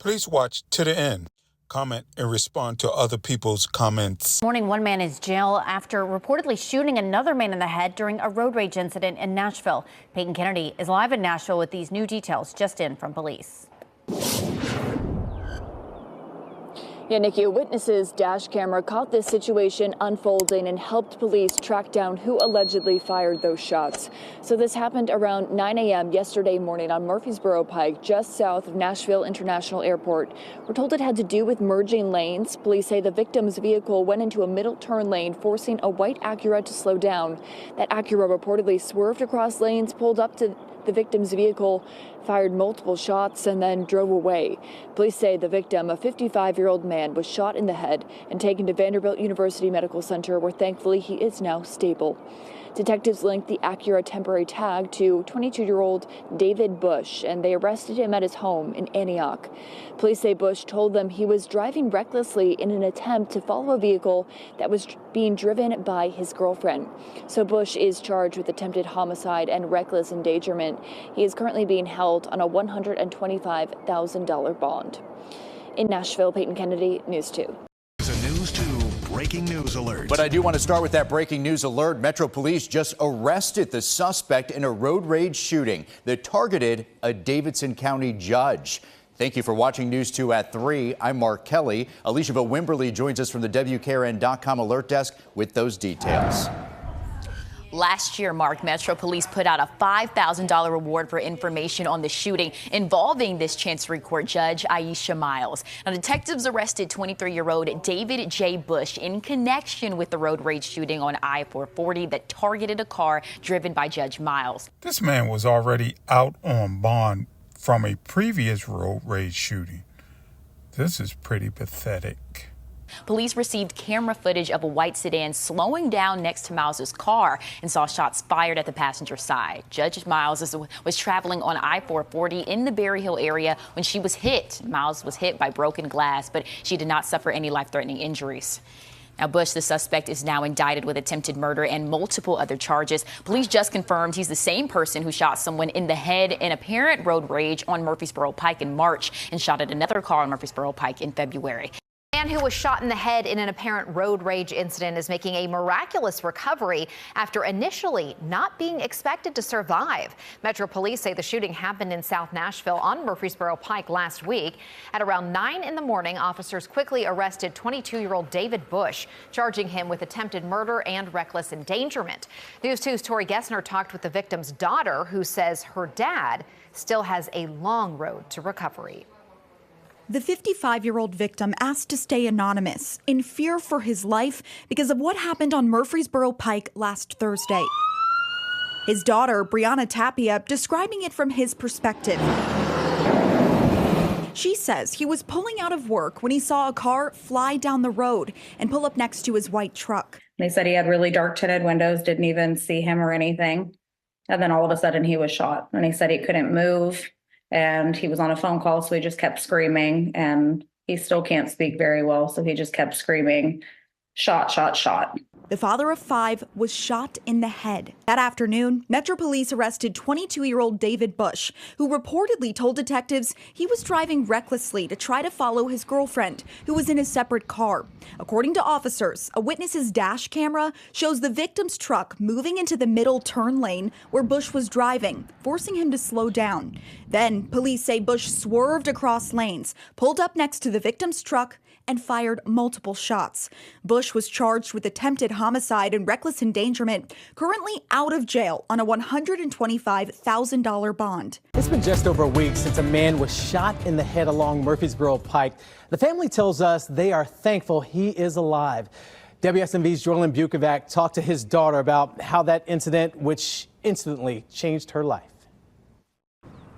Please watch to the end. Comment and respond to other people's comments. Morning, one man is jail after reportedly shooting another man in the head during a road rage incident in Nashville. Peyton Kennedy is live in Nashville with these new details just in from police. Yeah, Nikki, a witness's dash camera caught this situation unfolding and helped police track down who allegedly fired those shots. So this happened around 9 a.m. yesterday morning on Murfreesboro Pike, just south of Nashville International Airport. We're told it had to do with merging lanes. Police say the victim's vehicle went into a middle turn lane, forcing a white Acura to slow down. That Acura reportedly swerved across lanes, pulled up to the victim's vehicle, fired multiple shots, and then drove away. Police say the victim, a 55-year-old man, was shot in the head and taken to Vanderbilt University Medical Center, where thankfully he is now stable. Detectives linked the Acura temporary tag to 22-year-old David Bush, and they arrested him at his home in Antioch. Police say Bush told them he was driving recklessly in an attempt to follow a vehicle that was being driven by his girlfriend. So Bush is charged with attempted homicide and reckless endangerment. He is currently being held on a $125,000 bond. In Nashville, Peyton Kennedy, News 2. Breaking news alert. But I do want to start with that breaking news alert. Metro Police just arrested the suspect in a road rage shooting that targeted a Davidson County judge. Thank you for watching News 2 at 3. I'm Mark Kelly. Alicia Wimberly joins us from the WKRN.com alert desk with those details. Last year, Mark, Metro Police put out a $5,000 reward for information on the shooting involving this Chancery Court Judge I'Ashea Myles. Now, detectives arrested 23-year-old David J. Bush in connection with the road rage shooting on I-440 that targeted a car driven by Judge Myles. This man was already out on bond from a previous road rage shooting. This is pretty pathetic. Police received camera footage of a white sedan slowing down next to Myles' car and saw shots fired at the passenger side. Judge Myles was traveling on I-440 in the Berry Hill area when she was hit. Myles was hit by broken glass, but she did not suffer any life-threatening injuries. Now, Bush, the suspect, is now indicted with attempted murder and multiple other charges. Police just confirmed he's the same person who shot someone in the head in apparent road rage on Murfreesboro Pike in March and shot at another car on Murfreesboro Pike in February. The man who was shot in the head in an apparent road rage incident is making a miraculous recovery after initially not being expected to survive. Metro Police say the shooting happened in South Nashville on Murfreesboro Pike last week. At around 9 in the morning, officers quickly arrested 22-year-old David Bush, charging him with attempted murder and reckless endangerment. News 2's Tori Gessner talked with the victim's daughter, who says her dad still has a long road to recovery. The 55-year-old victim asked to stay anonymous in fear for his life because of what happened on Murfreesboro Pike last Thursday. His daughter, Brianna Tapia, describing it from his perspective. She says he was pulling out of work when he saw a car fly down the road and pull up next to his white truck. They said he had really dark tinted windows, didn't even see him or anything. And then all of a sudden he was shot, and he said he couldn't move. And he was on a phone call, so he just kept screaming, and he still can't speak very well, so he just kept screaming, shot, shot, shot. The father of 5 was shot in the head. That afternoon, Metro Police arrested 22-year-old David Bush, who reportedly told detectives he was driving recklessly to try to follow his girlfriend, who was in a separate car. According to officers, a witness's dash camera shows the victim's truck moving into the middle turn lane where Bush was driving, forcing him to slow down. Then, police say Bush swerved across lanes, pulled up next to the victim's truck, and fired multiple shots. Bush was charged with attempted homicide and reckless endangerment, currently out of jail on a $125,000 bond. It's been just over a week since a man was shot in the head along Murfreesboro Pike. The family tells us they are thankful he is alive. WSMV's Jordan Bukovac talked to his daughter about how that incident, which instantly changed her life.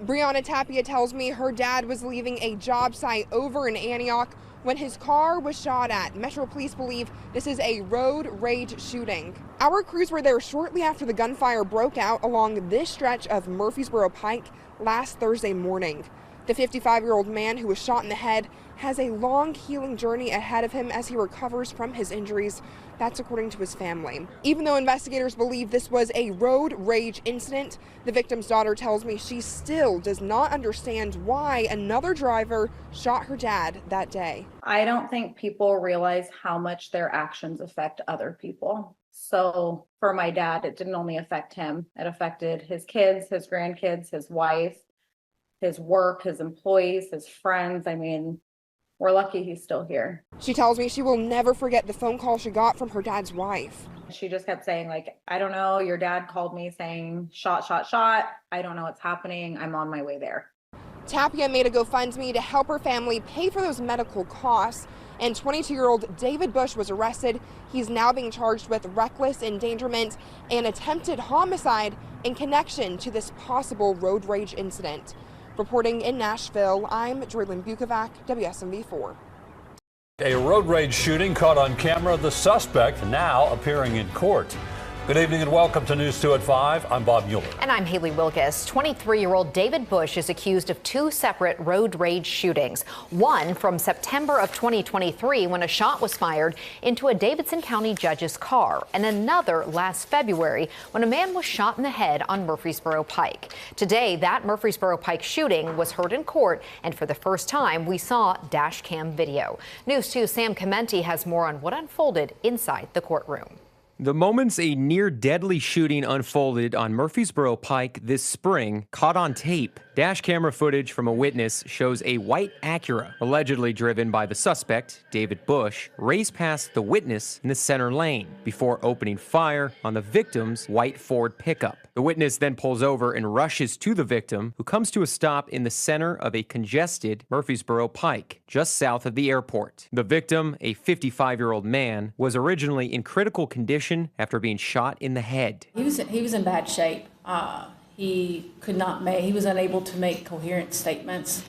Brianna Tapia tells me her dad was leaving a job site over in Antioch when his car was shot at. Metro Police believe this is a road rage shooting. Our crews were there shortly after the gunfire broke out along this stretch of Murfreesboro Pike last Thursday morning. The 55-year-old man who was shot in the head has a long healing journey ahead of him as he recovers from his injuries. That's according to his family. Even though investigators believe this was a road rage incident, the victim's daughter tells me she still does not understand why another driver shot her dad that day. I don't think people realize how much their actions affect other people. So for my dad, it didn't only affect him. It affected his kids, his grandkids, his wife, his work, his employees, his friends. I mean, we're lucky he's still here. She tells me she will never forget the phone call she got from her dad's wife. She just kept saying, like, I don't know, your dad called me saying, shot, shot, shot. I don't know what's happening. I'm on my way there. Tapia made a GoFundMe to help her family pay for those medical costs. And 22-year-old David Bush was arrested. He's now being charged with reckless endangerment and attempted homicide in connection to this possible road rage incident. Reporting in Nashville, I'm Jordan Bukovac, WSMV4. A road rage shooting caught on camera. The suspect now appearing in court. Good evening and welcome to News 2 at 5. I'm Bob Mueller. And I'm Haley Wilkes. 23-year-old David Bush is accused of two separate road rage shootings. One from September of 2023 when a shot was fired into a Davidson County judge's car, and another last February when a man was shot in the head on Murfreesboro Pike. Today, that Murfreesboro Pike shooting was heard in court, and for the first time, we saw dash cam video. News 2's Sam Clementi has more on what unfolded inside the courtroom. The moments a near-deadly shooting unfolded on Murfreesboro Pike this spring caught on tape. Dash camera footage from a witness shows a white Acura, allegedly driven by the suspect, David Bush, race past the witness in the center lane before opening fire on the victim's white Ford pickup. The witness then pulls over and rushes to the victim, who comes to a stop in the center of a congested Murfreesboro Pike, just south of the airport. The victim, a 55-year-old man, was originally in critical condition after being shot in the head. He was in bad shape. He was unable to make coherent statements.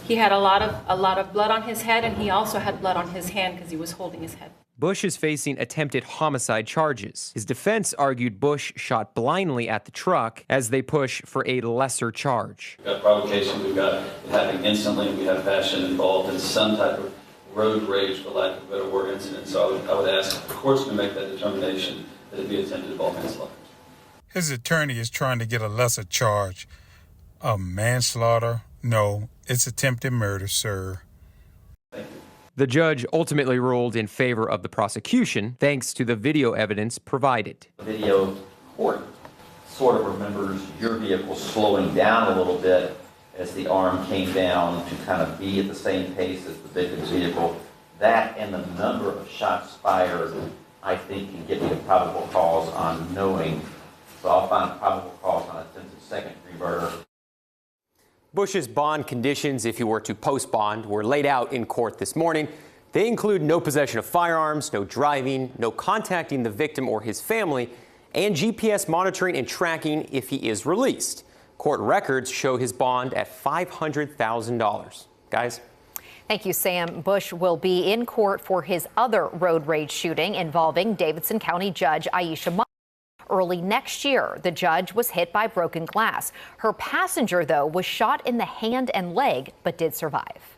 He had a lot of blood on his head, and he also had blood on his hand because he was holding his head. Bush is facing attempted homicide charges. His defense argued Bush shot blindly at the truck as they push for a lesser charge. We've got provocation, we've got it happening instantly, we have passion involved in some type of road rage, for lack of a better word, incident. So I would ask the courts to make that determination that it be attempted involved manslaughter. His attorney is trying to get a lesser charge of manslaughter. No, it's attempted murder, sir. Thank you. The judge ultimately ruled in favor of the prosecution, thanks to the video evidence provided. The video court sort of remembers your vehicle slowing down a little bit as the arm came down to kind of be at the same pace as the victim's vehicle. That and the number of shots fired, I think, can give me a probable cause on knowing. So I'll find a probable cause on attempted second-degree murder. Bush's bond conditions, if he were to post bond, were laid out in court this morning. They include no possession of firearms, no driving, no contacting the victim or his family, and GPS monitoring and tracking if he is released. Court records show his bond at $500,000. Guys? Thank you, Sam. Bush will be in court for his other road rage shooting involving Davidson County Judge I'Ashea Myles. Early next year, the judge was hit by broken glass. Her passenger, though, was shot in the hand and leg, but did survive.